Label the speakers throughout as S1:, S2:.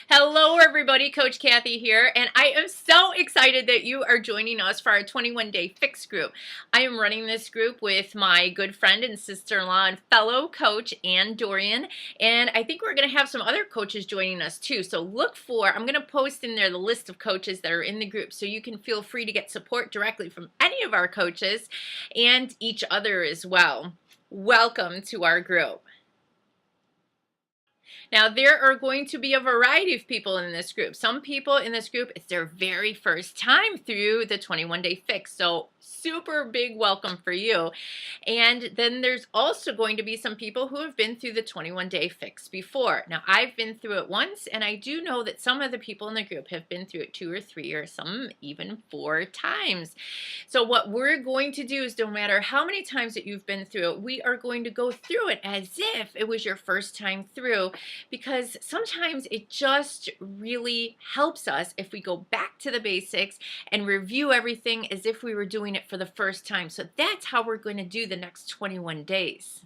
S1: Hello, everybody. Coach Kathy here, and I am so excited that you are joining us for our 21-day fix group. I am running this group with my good friend and sister-in-law and fellow coach, Ann Dorian, and I think we're going to have some other coaches joining us too. So I'm going to post in there the list of coaches that are in the group so you can feel free to get support directly from any of our coaches and each other as well. Welcome to our group. Now, there are going to be a variety of people in this group. Some people in this group, it's their very first time through the 21-day fix. So super big welcome for you. And then there's also going to be some people who have been through the 21-day fix before. Now, I've been through it once, and I do know that some of the people in the group have been through it 2 or 3 or some even 4 times. So what we're going to do is no matter how many times that you've been through it, we are going to go through it as if it was your first time through, because sometimes it just really helps us if we go back to the basics and review everything as if we were doing it for the first time. So that's how we're going to do the next 21 days.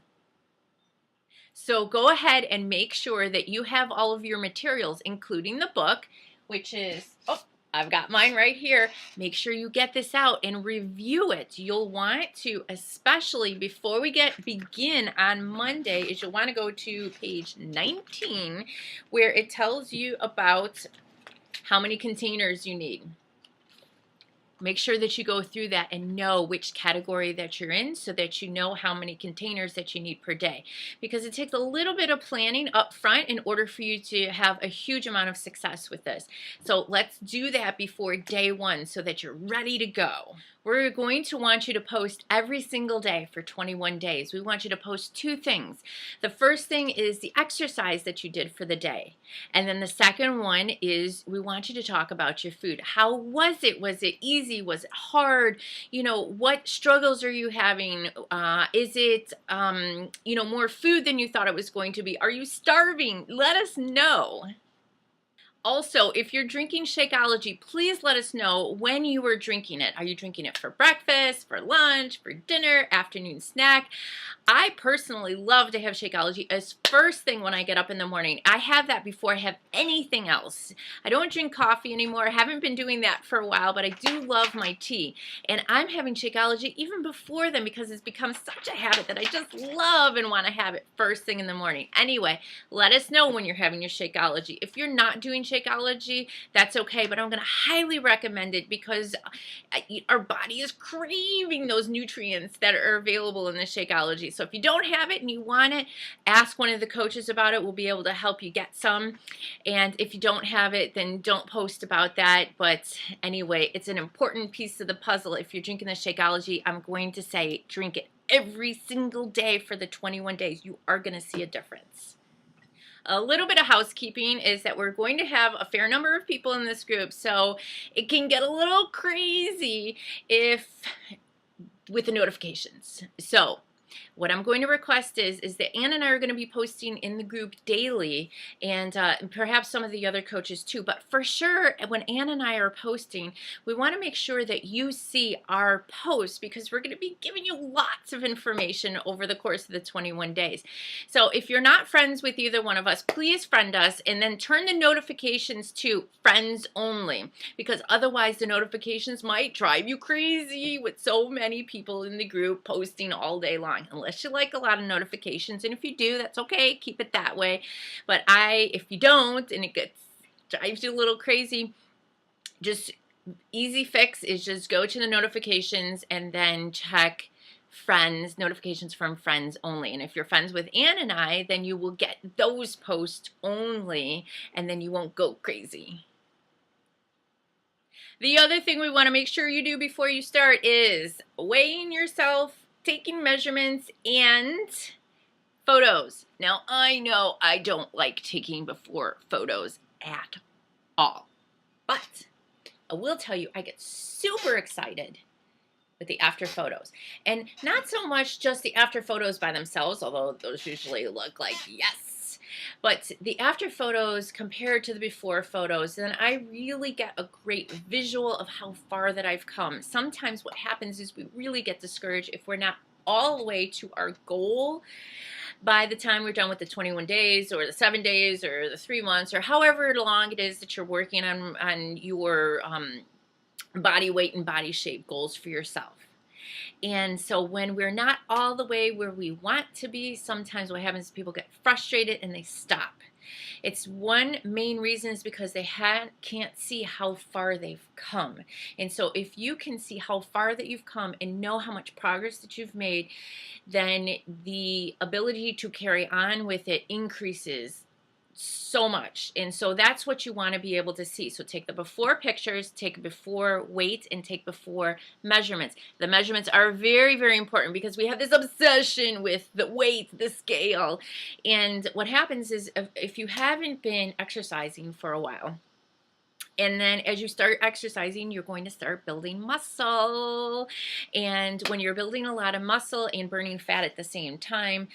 S1: So go ahead and make sure that you have all of your materials, including the book, which is, I've got mine right here. Make sure you get this out and review it. You'll want to, especially before we begin on Monday, is you'll want to go to page 19 where it tells you about how many containers you need. Make sure that you go through that and know which category that you're in so that you know how many containers that you need per day. Because it takes a little bit of planning up front in order for you to have a huge amount of success with this. So let's do that before day 1 so that you're ready to go. We're going to want you to post every single day for 21 days. We want you to post 2 things. The first thing is the exercise that you did for the day. And then the second one is we want you to talk about your food. How was it? Was it easy? Was it hard? You know, what struggles are you having? Is it, more food than you thought it was going to be? Are you starving? Let us know. Also, if you're drinking Shakeology, please let us know when you were drinking it. Are you drinking it for breakfast, for lunch, for dinner, afternoon snack? I personally love to have Shakeology as first thing when I get up in the morning. I have that before I have anything else. I don't drink coffee anymore. I haven't been doing that for a while, but I do love my tea. And I'm having Shakeology even before then because it's become such a habit that I just love and want to have it first thing in the morning. Anyway, let us know when you're having your Shakeology. If you're not doing Shakeology, that's okay, but I'm going to highly recommend it because our body is craving those nutrients that are available in the Shakeology. So if you don't have it and you want it, ask one of the coaches about it. We'll be able to help you get some. And if you don't have it, then don't post about that. But anyway, it's an important piece of the puzzle. If you're drinking the Shakeology, I'm going to say drink it every single day for the 21 days. You are going to see a difference. A little bit of housekeeping is that we're going to have a fair number of people in this group, so it can get a little crazy with the notifications. So what I'm going to request is that Ann and I are going to be posting in the group daily, and perhaps some of the other coaches too. But for sure, when Ann and I are posting, we want to make sure that you see our posts because we're going to be giving you lots of information over the course of the 21 days. So if you're not friends with either one of us, please friend us and then turn the notifications to friends only, because otherwise the notifications might drive you crazy with so many people in the group posting all day long. Unless you like a lot of notifications, and if you do, that's okay, keep it that way. But if you don't and it drives you a little crazy, just easy fix is just go to the notifications and then check friends, notifications from friends only. And if you're friends with Ann and I, then you will get those posts only, and then you won't go crazy. The other thing we want to make sure you do before you start is weighing yourself, taking measurements, and photos. Now, I know I don't like taking before photos at all, but I will tell you I get super excited with the after photos. And not so much just the after photos by themselves, although those usually look like yes, but the after photos compared to the before photos, then I really get a great visual of how far that I've come. Sometimes what happens is we really get discouraged if we're not all the way to our goal by the time we're done with the 21 days or the 7 days or the 3 months or however long it is that you're working on your body weight and body shape goals for yourself. And so when we're not all the way where we want to be, sometimes what happens is people get frustrated and they stop. It's one main reason is because they can't see how far they've come. And so if you can see how far that you've come and know how much progress that you've made, then the ability to carry on with it increases so much. And so that's what you want to be able to see. So take the before pictures, take before weight, and take before measurements. The measurements are very, very important because we have this obsession with the weight, the scale. And what happens is if you haven't been exercising for a while, and then as you start exercising, you're going to start building muscle. And when you're building a lot of muscle and burning fat at the same time,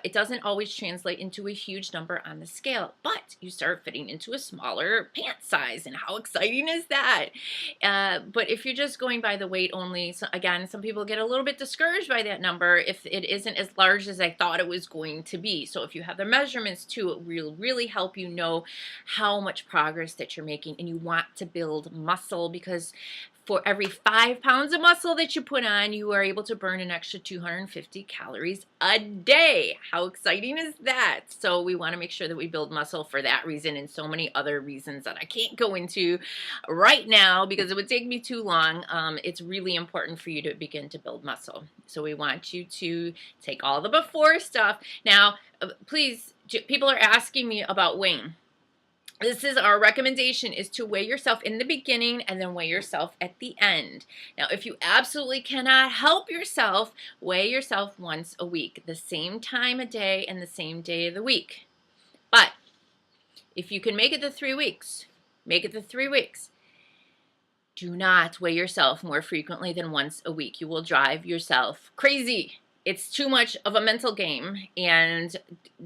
S1: it doesn't always translate into a huge number on the scale. But you start fitting into a smaller pant size. And how exciting is that? But if you're just going by the weight only, so again, some people get a little bit discouraged by that number if it isn't as large as I thought it was going to be. So if you have the measurements too, it will really help you know how much progress that you're making. And you want to build muscle because for every 5 pounds of muscle that you put on, you are able to burn an extra 250 calories a day. How exciting is that? So we want to make sure that we build muscle for that reason and so many other reasons that I can't go into right now because it would take me too long. It's really important for you to begin to build muscle. So we want you to take all the before stuff. Now, please, people are asking me about weighing. This is our recommendation is to weigh yourself in the beginning and then weigh yourself at the end. Now, if you absolutely cannot help yourself, weigh yourself once a week, the same time a day and the same day of the week. But if you can make it to 3 weeks, make it to 3 weeks. Do not weigh yourself more frequently than once a week. You will drive yourself crazy. It's too much of a mental game, and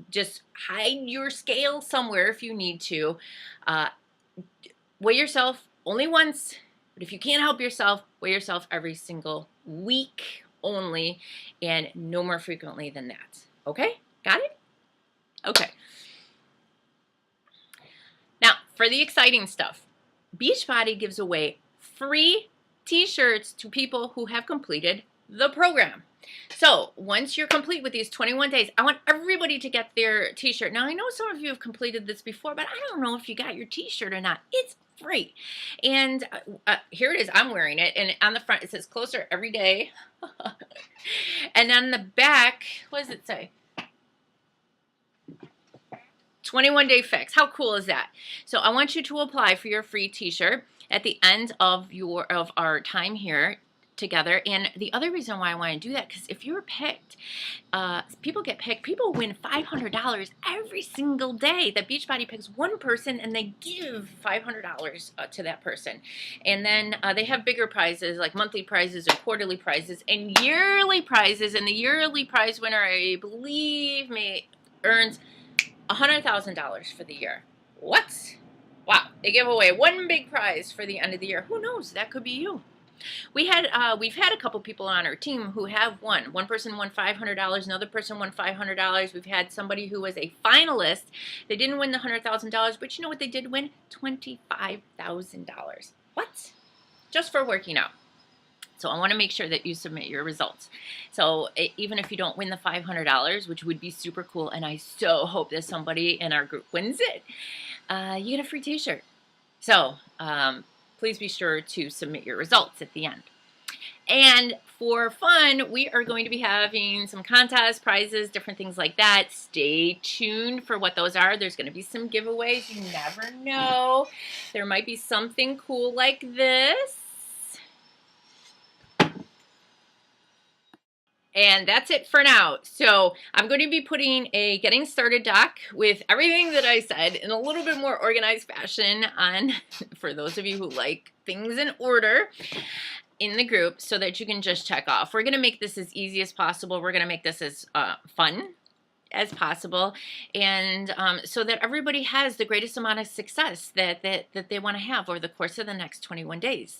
S1: just hide your scale somewhere if you need to. Weigh yourself only once, but if you can't help yourself, weigh yourself every single week only, and no more frequently than that. Okay? Got it? Okay. Now, for the exciting stuff, Beachbody gives away free t-shirts to people who have completed the program. So once you're complete with these 21 days, I want everybody to get their t-shirt. Now, I know some of you have completed this before, but I don't know if you got your t-shirt or not. It's free. And here it is. I'm wearing it. And on the front, it says closer every day. And on the back, what does it say? 21-day fix. How cool is that? So I want you to apply for your free t-shirt at the end of our time here together. And the other reason why I want to do that, because if you're picked, people get picked, people win $500 every single day. The Beachbody picks one person and they give $500 to that person. And then they have bigger prizes like monthly prizes or quarterly prizes and yearly prizes. And the yearly prize winner, I believe, earns $100,000 for the year. What? Wow. They give away one big prize for the end of the year. Who knows? That could be you. We've had a couple people on our team who have won. One person won $500. Another person won $500. We've had somebody who was a finalist. They didn't win the $100,000, but you know what they did win? $25,000. What? Just for working out. So I want to make sure that you submit your results. So even if you don't win the $500, which would be super cool, and I so hope that somebody in our group wins it, you get a free t-shirt. So please be sure to submit your results at the end. And for fun, we are going to be having some contests, prizes, different things like that. Stay tuned for what those are. There's going to be some giveaways. You never know. There might be something cool like this. And that's it for now. So I'm going to be putting a getting started doc with everything that I said in a little bit more organized fashion on, for those of you who like things in order, in the group so that you can just check off. We're going to make this as easy as possible. We're going to make this as fun as possible, and so that everybody has the greatest amount of success that they want to have over the course of the next 21 days.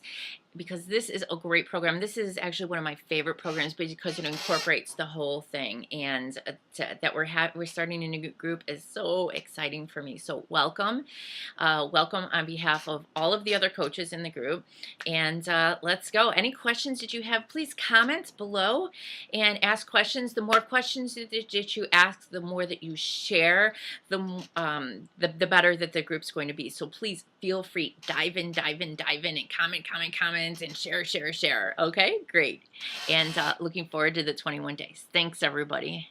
S1: because this is a great program. This is actually one of my favorite programs because it incorporates the whole thing, and that we're starting a new group is so exciting for me. So welcome, welcome on behalf of all of the other coaches in the group, and let's go. Any questions that you have, please comment below and ask questions. The more questions that you ask, the more that you share, the better that the group's going to be. So please feel free, dive in, and comment, and share. Okay, great. And looking forward to the 21 days. Thanks, everybody.